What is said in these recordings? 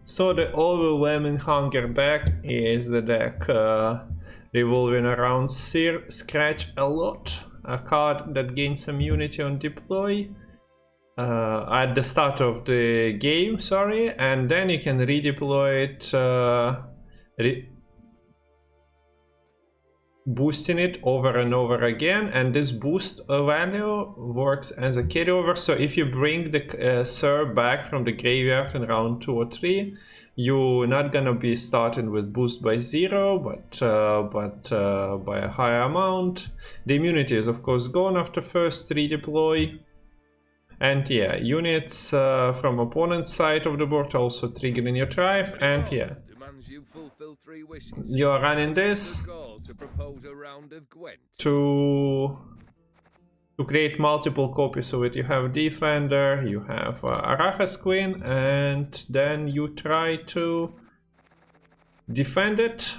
So the overwhelming hunger deck is the deck revolving around Scratch a lot, a card that gains immunity on deploy at the start of the game, sorry, and then you can redeploy it, boosting it over and over again, and this boost value works as a carryover. So if you bring the Sir back from the graveyard in round 2 or 3, you're not gonna be starting with boost by 0, but by a higher amount. The immunity is of course gone after first redeploy. And yeah, units from opponent's side of the board also triggering your drive, and yeah, you are running this to create multiple copies of it. You have Defender, you have Arachas Queen, and then you try to defend it,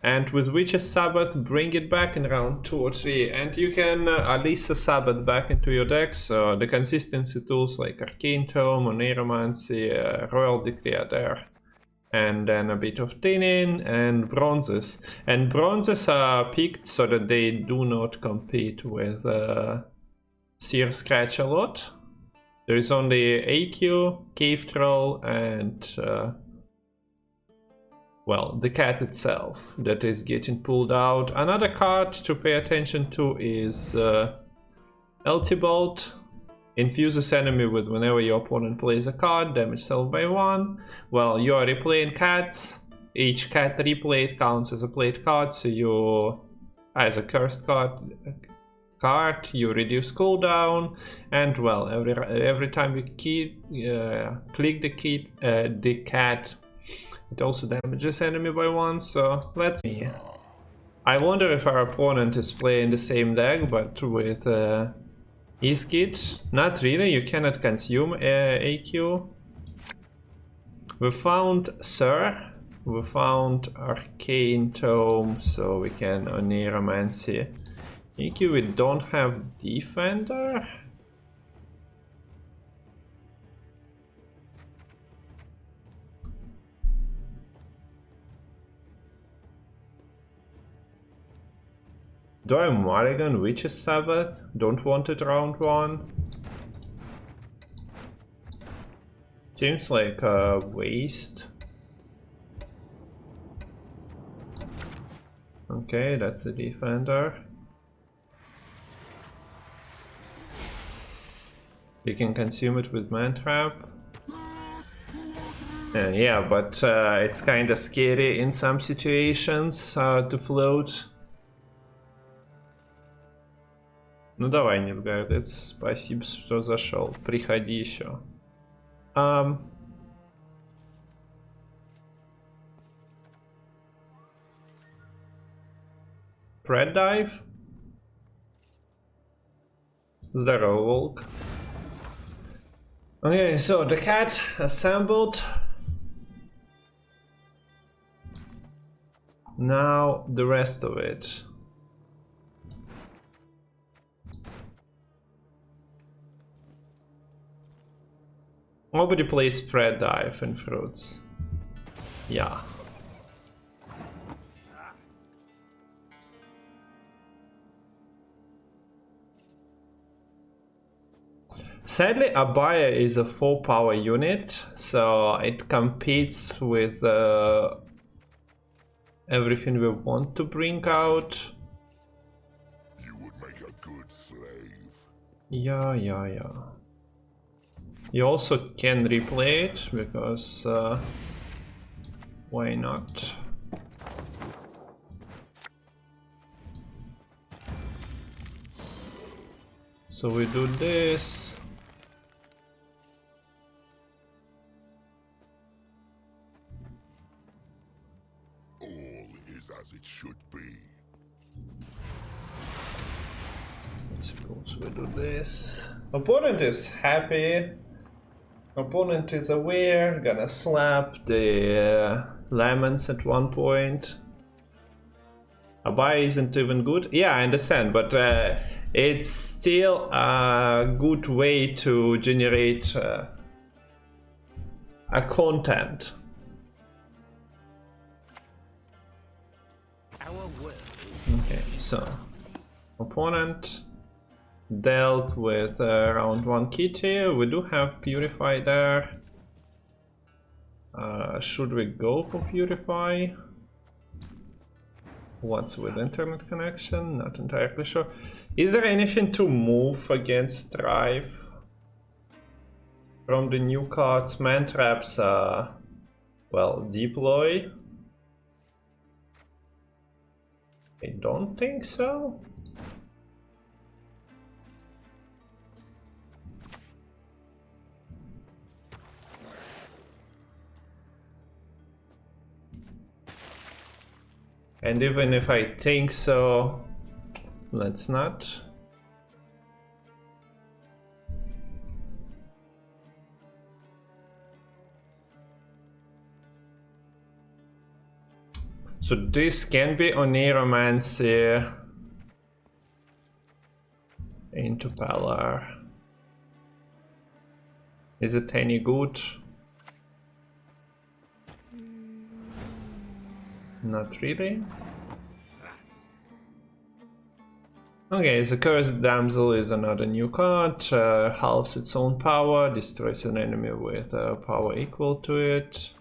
and with Witch's Sabbath bring it back in round 2 or 3, and you can Alisa Sabbath back into your deck. So the consistency tools like Arcane Tome or Neuromancy, Royal Decree are there. And then a bit of thinning and bronzes. And bronzes are picked so that they do not compete with Seer Scratch a lot. There is only AQ, Cave Troll, and well, the cat itself that is getting pulled out. Another card to pay attention to is Eltibolt. Infuses enemy with whenever your opponent plays a card, damage self by 1. Well, you are replaying cats. Each cat replayed counts as a played card, so you, as a cursed card, you reduce cooldown, and well, every time you click the cat, it also damages enemy by 1. So let's see. I wonder if our opponent is playing the same deck, but with Iskit. Not really, you cannot consume AQ. We found Sir, we found Arcane Tome, so we can Neuromancy. AQ, we don't have Defender. Do I mulligan Witch's Sabbath? Don't want it round 1. Seems like a waste. Okay, that's a Defender. You can consume it with Mantrap. Yeah, but it's kinda scary in some situations to float. Ну давай, Нильгардец, спасибо, что зашел. Приходи еще. Red Dive. Здорово, волк. Okay, so the cat assembled. Now the rest of it. Nobody plays Spread Dive in Fruits. Yeah. Sadly, Abaya is a 4-power unit, so it competes with everything we want to bring out. You would make a good slave. Yeah. You also can replay it, because why not? So we do this. All is as it should be. Suppose we do this. Opponent is happy. Opponent is aware, gonna slap the lemons at one point. Abaya isn't even good. Yeah, I understand, but it's still a good way to generate a content. Okay, so opponent dealt with round 1 kitty. We do have Purify there. Should we go for Purify? What's with internet connection? Not entirely sure. Is there anything to move against Strife? From the new cards, Man Traps, well, Deploy. I don't think so. And even if I think so, let's not. So this can be Oniromancy into Pellar. Is it any good? Not really. Okay, the Cursed Damsel is another new card. Halves its own power, destroys an enemy with power equal to it.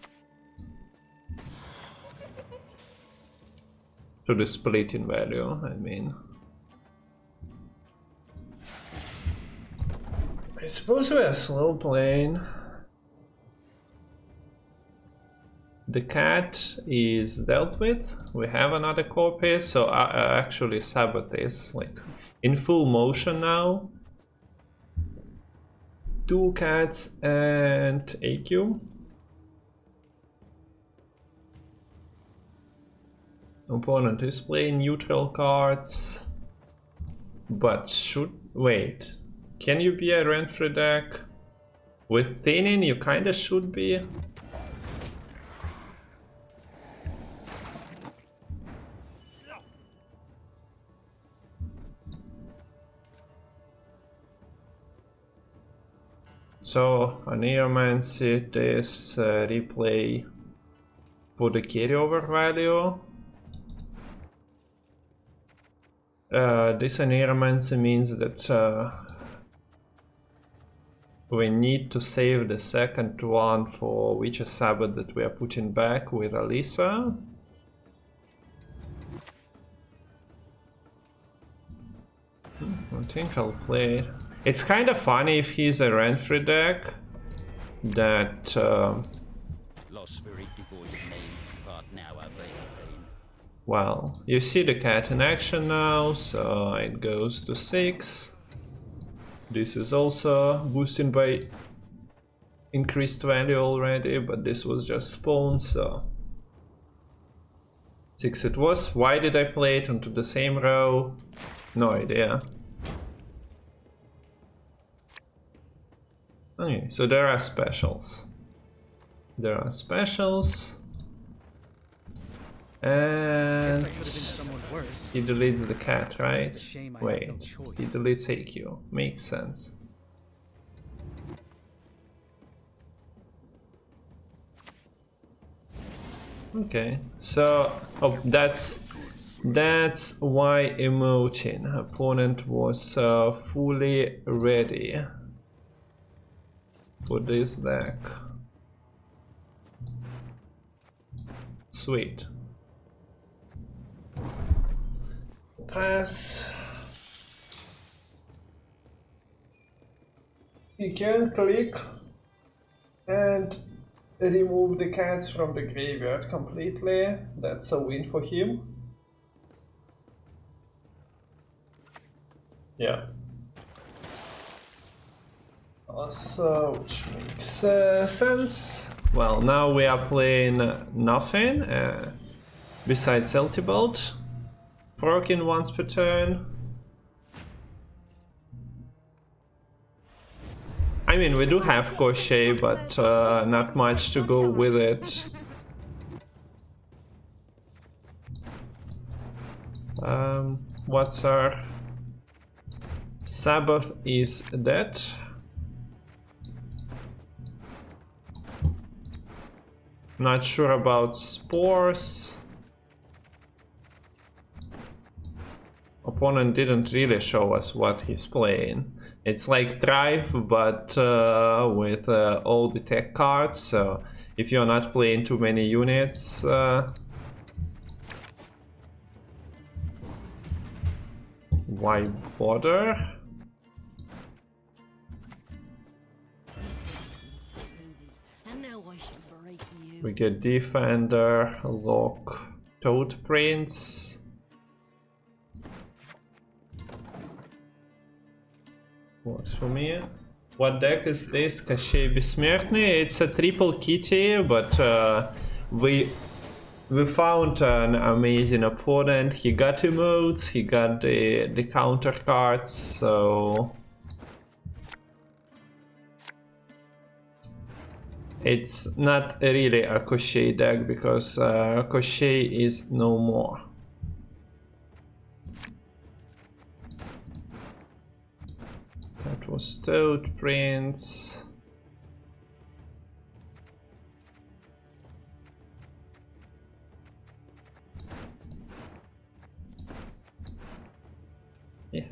To the split in value, I mean. I suppose we are slow playing. The cat is dealt with. We have another copy, so actually Sabbath is like in full motion now. 2 cats and AQ. Opponent is playing neutral cards, but should wait. Can you be a Renfrew deck? With Tinin you kinda should be. So, Oniromancy, this replay for the carryover value. This Oniromancy means that we need to save the second one for Witch's Sabbath that we are putting back with Alisa. I think I'll play. It's kind of funny if he's a Renfrew deck that well, you see the cat in action now, so it goes to 6. This is also boosted by increased value already, but this was just spawn, so 6 it was. Why did I play it onto the same row? No idea. Okay, so there are specials. There are specials. And he deletes the cat, right? Wait, he deletes AQ. Makes sense. Okay, so that's why emoting. Opponent was fully ready for this deck. Sweet. Pass. He can click and remove the cats from the graveyard completely. That's a win for him. Yeah. Also, which makes sense. Well, now we are playing nothing besides Eltibolt. Proccing once per turn. I mean, we do have Crochet, but not much to go with it. What's our Sabbath is dead. Not sure about spores. Opponent didn't really show us what he's playing. It's like Thrive, but with all the tech cards, so if you're not playing too many units, why bother? We get Defender, Lock, Toad Prince. Works for me. What deck is this? Кощей Бессмертный. It's a triple kitty, but we found an amazing opponent. He got emotes, he got the counter cards, so it's not really a Kощei deck because Kощei is no more. That was Toad Prince. Yeah.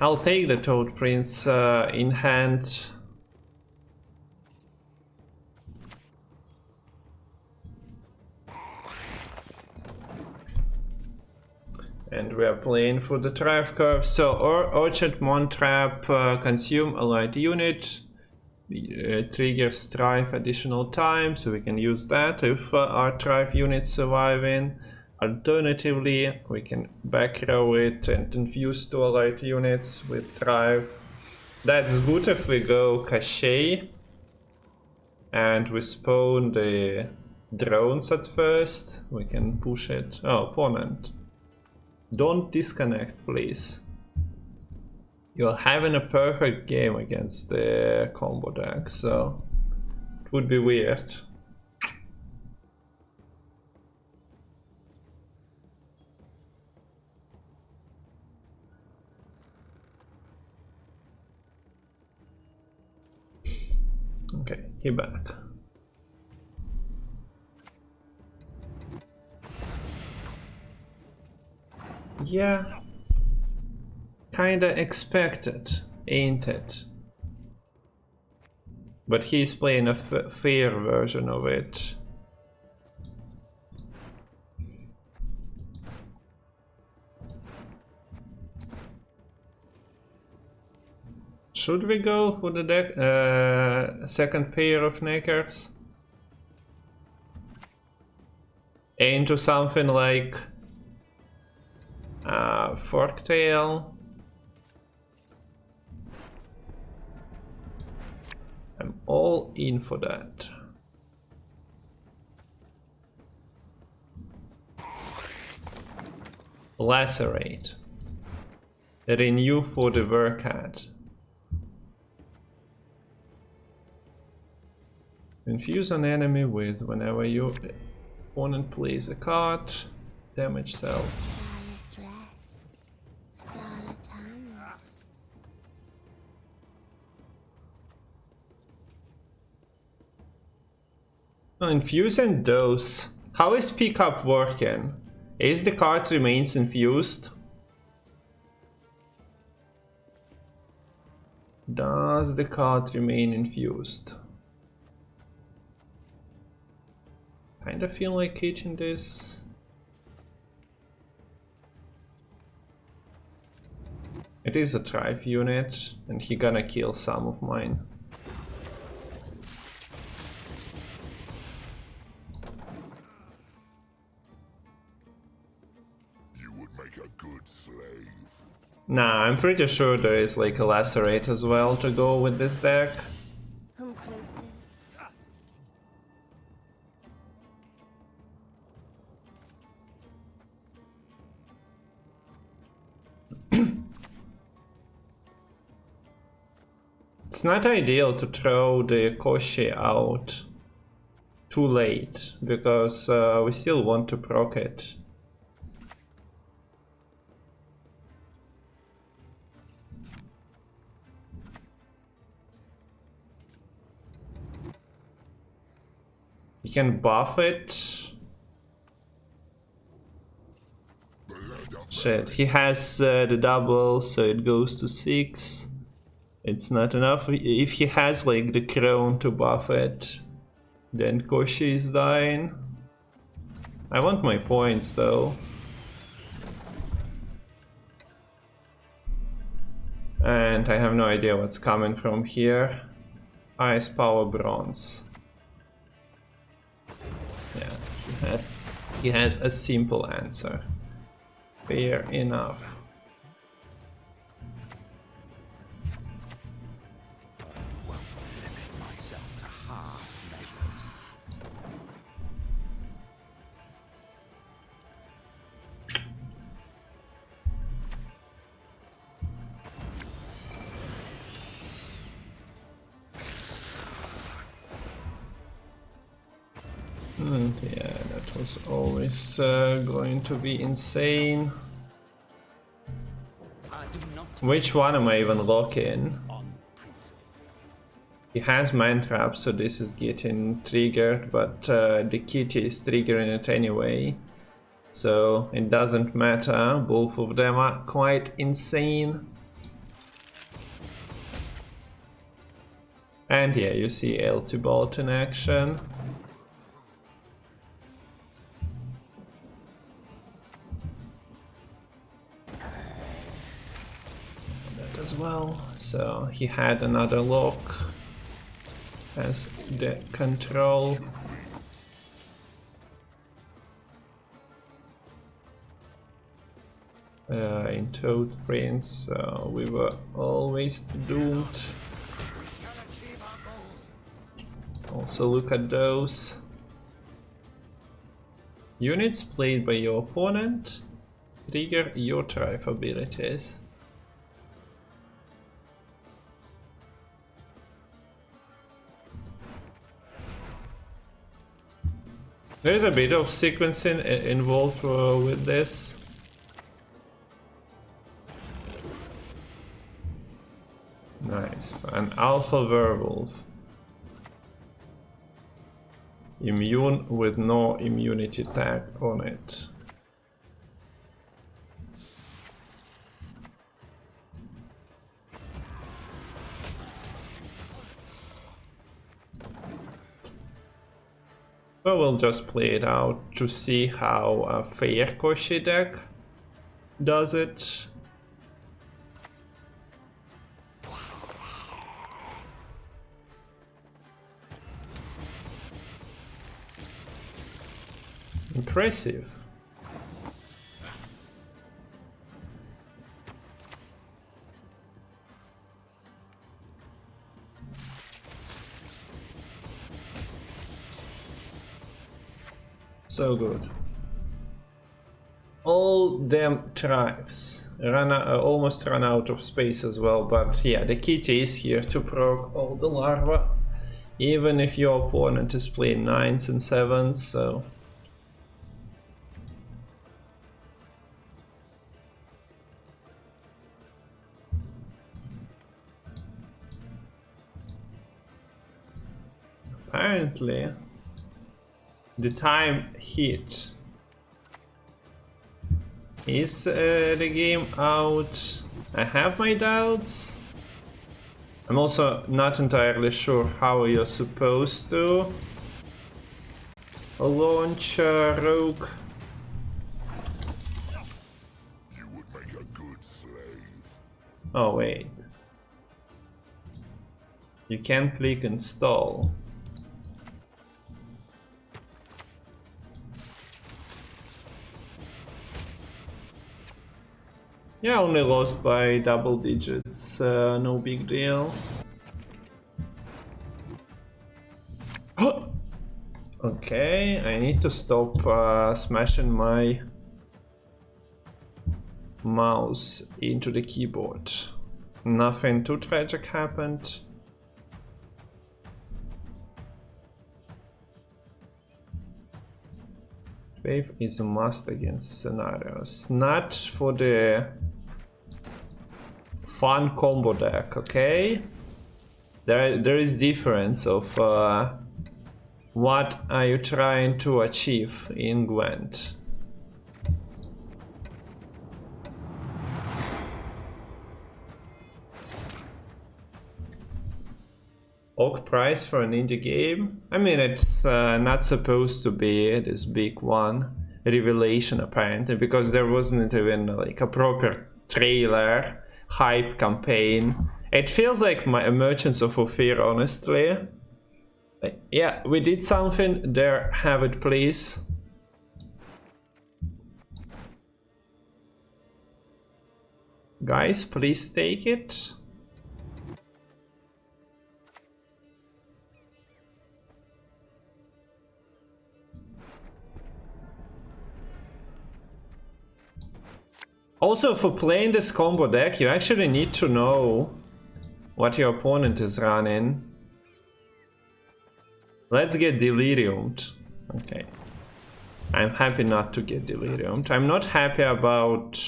I'll take the Toad Prince in hand. And we are playing for the Thrive curve. So Orchard Montrap, consume allied unit, triggers Thrive additional time, so we can use that if our Thrive unit's surviving. Alternatively, we can back row it and infuse 2 allied units with Thrive. That's good if we go Kощei and we spawn the drones at first. We can push it. Oh, opponent. Don't disconnect, please. You're having a perfect game against the combo deck, so it would be weird. Okay, he back. Yeah, kinda expected, ain't it? But he's playing a fair version of it. Should we go for the deck, second pair of knackers? Into something like Forktail. I'm all in for that. Lacerate. Renew for the Vercat. Infuse an enemy with whenever your opponent plays a card. Damage self. Infusing those. How is pickup working? Is the card remains infused? Does the card remain infused? Kinda feel like catching this. It is a Thrive unit, and he gonna kill some of mine. Nah, I'm pretty sure there is like a Lacerate as well to go with this deck. Come closer. It's not ideal to throw the Kощei out too late, because we still want to proc it. He can buff it. Shit, he has the double, so it goes to 6. It's not enough. If he has like the crown to buff it, then Koshi is dying. I want my points though. And I have no idea what's coming from here. Ice power bronze. Yeah, he has a simple answer. Fair enough. And yeah, that was always going to be insane. Which one am I even locking? He has mind trap, so this is getting triggered, but the kitty is triggering it anyway. So it doesn't matter, both of them are quite insane. And yeah, you see L2 bolt in action. As well, so he had another lock as the control. In Toad Prince, so we were always doomed. Also look at those units played by your opponent. Trigger your tribe abilities. There's a bit of sequencing involved with this. Nice, an alpha werewolf. Immune with no immunity tag on it. But we'll just play it out to see how a fair Koshi deck does it. Impressive. So good. All them tribes almost run out of space as well, but yeah, the kitty is here to proc all the larvae, even if your opponent is playing 9s and 7s, so... Apparently, the time hit. Is the game out? I have my doubts. I'm also not entirely sure how you're supposed to launch Rogue. You would make a good slave. Oh wait. You can't click install. Yeah, only lost by double digits, no big deal. Okay, I need to stop smashing my mouse into the keyboard. Nothing too tragic happened. Wave is a must against scenarios, not for the fun combo deck, okay? There is difference of What are you trying to achieve in Gwent? Oak price for an indie game? I mean, it's not supposed to be this big one. Revelation apparently, because there wasn't even like a proper trailer, hype campaign. It feels like my Merchants of Ophir, honestly. Yeah, we did something there, have it please. Guys, please take it. Also, for playing this combo deck, you actually need to know what your opponent is running. Let's get deliriumed. Okay. I'm happy not to get deliriumed. I'm not happy about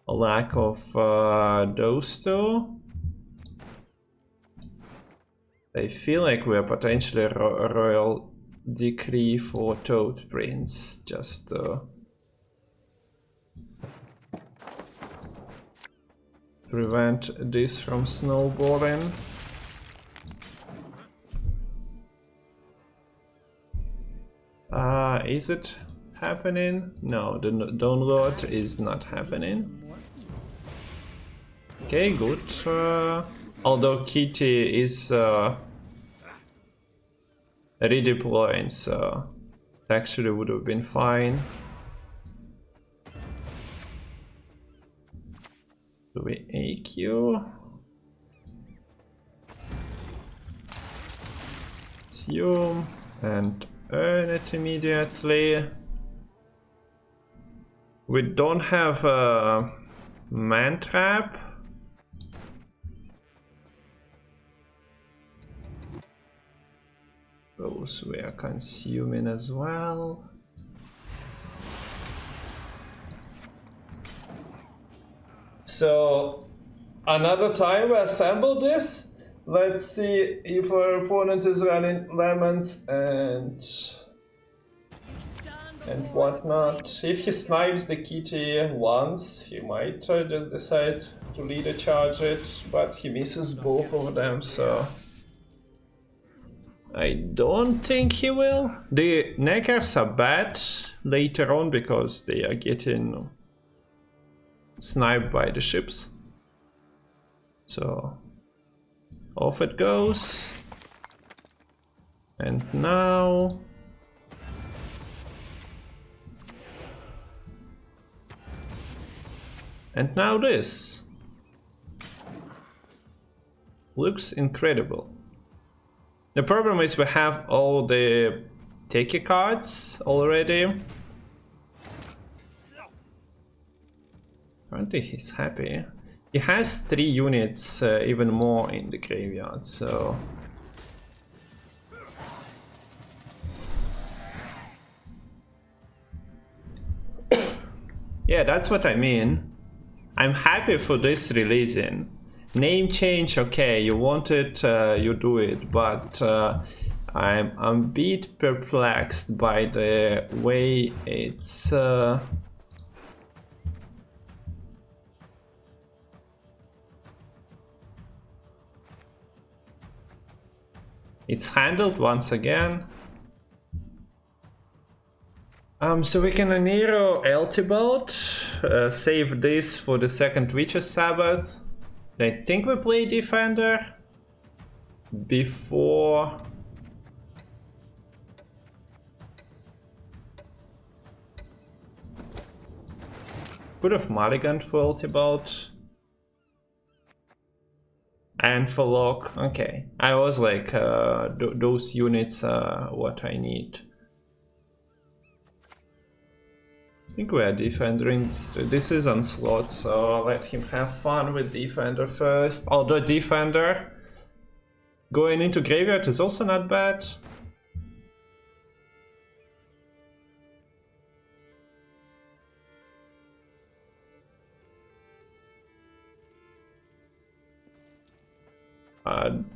a lack of those two. I feel like we're potentially royal decree for Toad Prince, just prevent this from snowballing. Is it happening? No, the download is not happening. Okay, good. Although Kitty is redeploying, so it actually would have been fine. Do we AQ? Assume and earn it immediately. We don't have a man trap. Those we are consuming as well. So another time we assemble this. Let's see if our opponent is running lemons and whatnot. If he snipes the kitty once, he might just decide to leader charge it, but he misses both of them, so I don't think he will. The neckers are bad later on because they are getting sniped by the ships. So off it goes. And now this looks incredible. The problem is we have all the Teki cards already. Apparently he's happy. He has 3 units, even more in the graveyard, so yeah, that's what I mean. I'm happy for this releasing. Name change, okay, you want it, you do it, but I'm a bit perplexed by the way it's handled once again. So we can Nero Eltibot, save this for the second Witch's Sabbath. I think we play Defender before could have mulliganed for Eltibot. And for lock, okay. I was like, those units are what I need. I think we are defending. This is Onslaught, so let him have fun with Defender first. Although Defender going into graveyard is also not bad.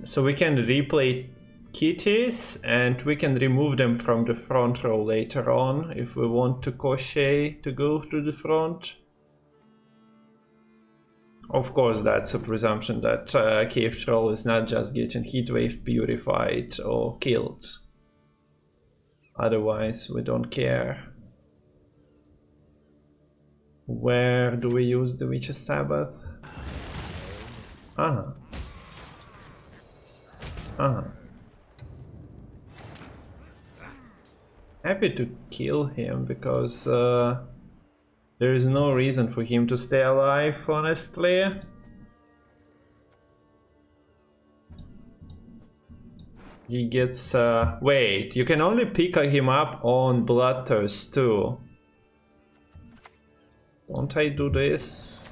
So we can replay kitties, and we can remove them from the front row later on if we want to Koshei to go to the front. Of course, that's a presumption that Cave Troll is not just getting Heatwave purified or killed. Otherwise, we don't care. Where do we use the Witch's Sabbath? Uh-huh. Uh-huh. Happy to kill him because there is no reason for him to stay alive, honestly. He gets wait, you can only pick him up on Bloodthirst too. Don't I do this?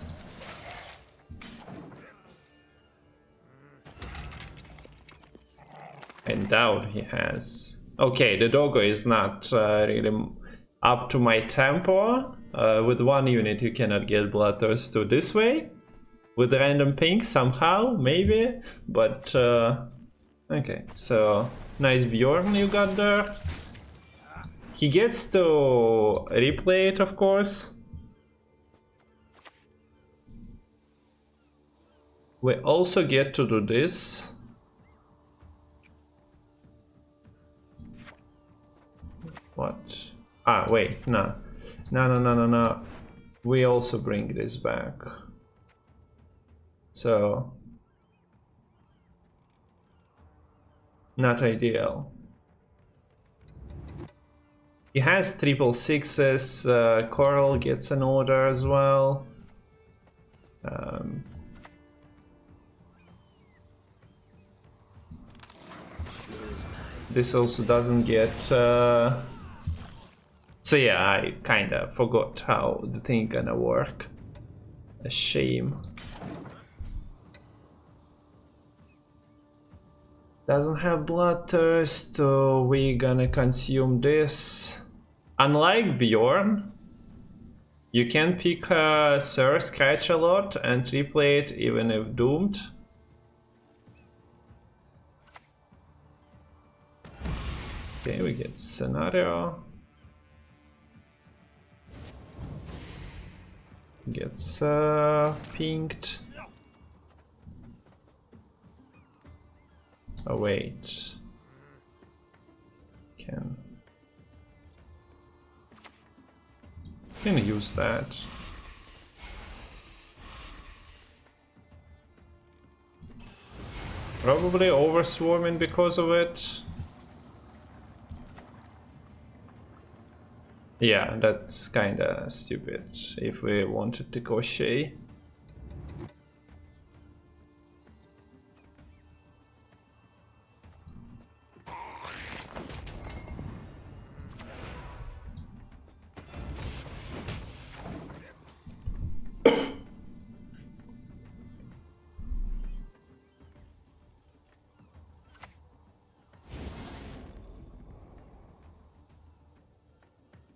I doubt he has. Okay, the doggo is not really up to my tempo. With one unit you cannot get Bloodthirst 2 this way. With random ping somehow, maybe. But okay, so nice Bjorn you got there. He gets to replay it, of course. We also get to do this. What? Ah, wait, no. No. We also bring this back. So... not ideal. He has 666s, Coral gets an order as well. This also doesn't get... So yeah, I kinda forgot how the thing gonna work. A shame. Doesn't have Bloodthirst, so we gonna consume this. Unlike Bjorn, you can pick Sir Scratch a lot and replay it even if doomed. Okay, we get Scenario. Gets pinged. Oh wait. Can use that. Probably overswarming because of it. Yeah, that's kinda stupid if we wanted to Koshei.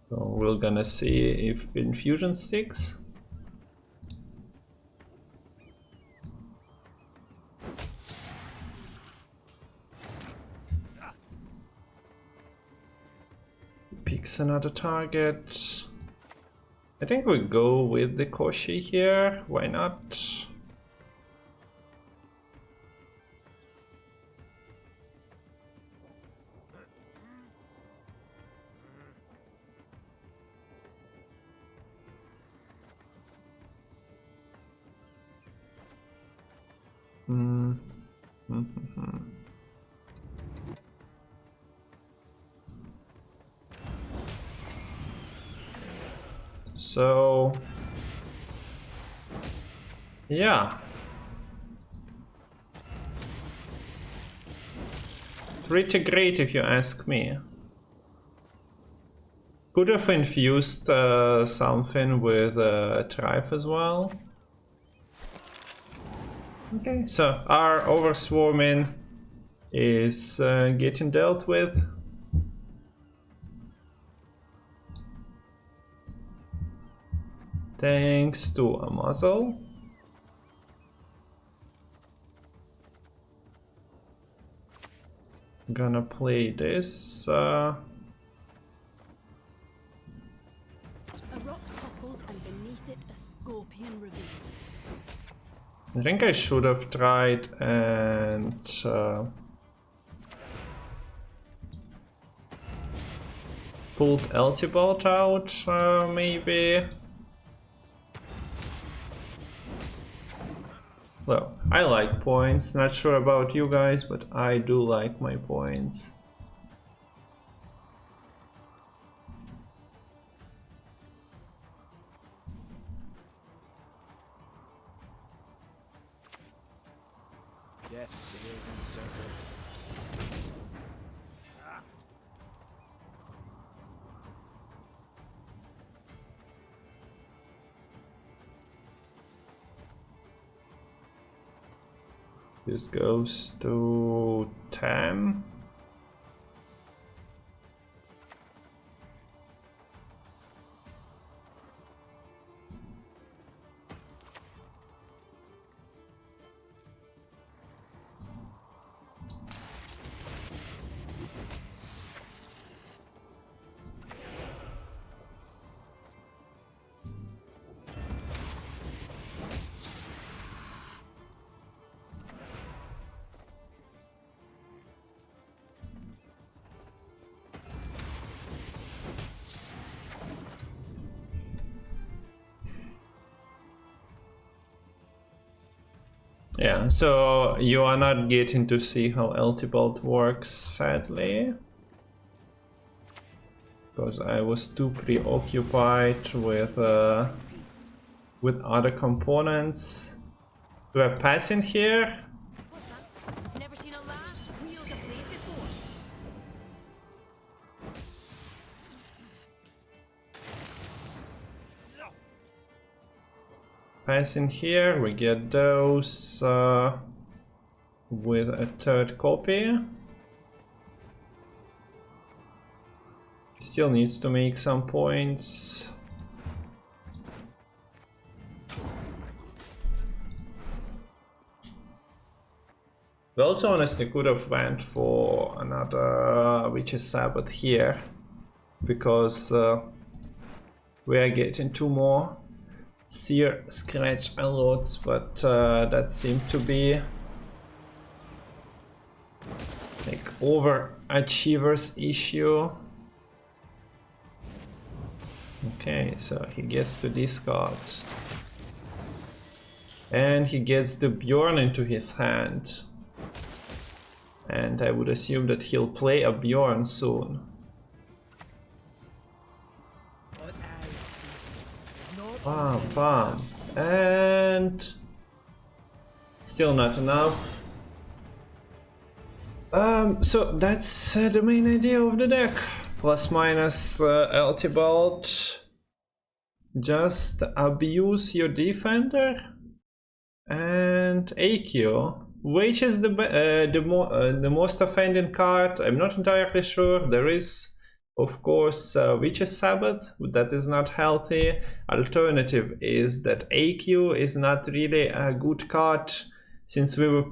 So we're gonna see if Infusion sticks. Picks another target. I think we go with the Koshi here. Why not? So yeah, pretty great if you ask me. Could have infused something with Trife as well. Okay, so our overswarming is getting dealt with. Thanks to a muzzle. Gonna play this. A rock toppled and beneath it a scorpion revealed. I think I should have tried and pulled Eltibald out, maybe. Well, I like points. Not sure about you guys, but I do like my points. Death sails in circles. This goes to 10. Yeah, so you are not getting to see how Eltibald works, sadly. Because I was too preoccupied with other components. Do I have pass in here? What's that? Never seen a lass wield a blade before. Pass in here, we get those with a third copy. Still needs to make some points. We also honestly could have went for another Witch's Sabbath here, because we are getting 2 more Seer Scratch Allots, but that seemed to be like overachiever's issue. Okay, so he gets to discard. And he gets the Bjorn into his hand. And I would assume that he'll play a Bjorn soon. What I see is not Bam, bam. And still not enough. So that's the main idea of the deck. Plus minus Eltibald. Just abuse your defender and AQ. Which is the most offending card? I'm not entirely sure. There is, of course, Witch's Sabbath. That is not healthy. Alternative is that AQ is not really a good card, since we were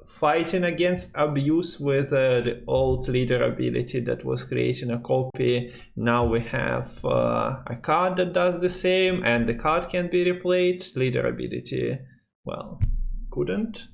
fighting against abuse with the old leader ability that was creating a copy. Now we have a card that does the same, and the card can be replayed. Leader ability, well, couldn't.